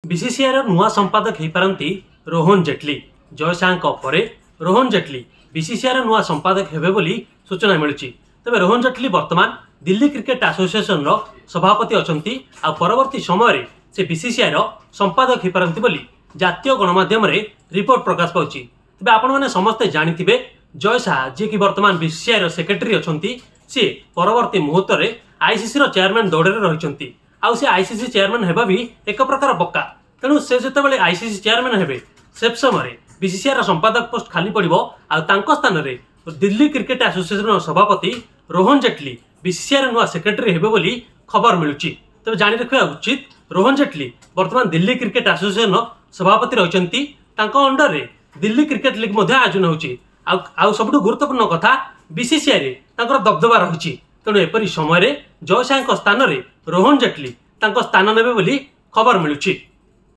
BCCI नुआ संपादक हो पारती रोहन जेटली। जय शाह परे रोहन जेटली बीसीसीआई नुआ संपादक हेबे बोली सूचना मिलूँ। तेज रोहन जेटली वर्तमान दिल्ली क्रिकेट एसोसिएशन सभापति अछंती आ परवर्ती समय से बीसीसीआई संपादक हो पारती बोली जातीय गणमाध्यम रिपोर्ट प्रकाश पाउछि। तेज आपण मैंने समस्ते जानिथिबे जय शाह जी की वर्तमान बीसीसीआई सेक्रेटरी अछंती सी परवर्ती मुहूर्त में आईसीसी चेयरमैन दौड़ में रही आउ से आईसीसी चेयरमैन हेबा भी एक प्रकार पक्का। तेणु से जितेबाला आईसीसी चेयरमैन हेबे से समय बीसीसीआई संपादक पोस्ट खाली पड़ो आउ स्थान में दिल्ली क्रिकेट एसोसिएशन सभापति रोहन जेटली बीसीसीआई नुआ सेक्रेटरी हेबे बोली खबर मिलूँ। तेज जानी रखा उचित रोहन जेटली वर्तमान दिल्ली क्रिकेट एसोसिएशन सभापति रही अंडर रे दिल्ली क्रिकेट लीग आयोजन हो सब गुरुत्वपूर्ण कथा बीसीसीआई दबदबा रही। तेणु एपरी समय जय शाह स्थान में रोहन जेटली स्थान नेबे बोली खबर मिलूँ।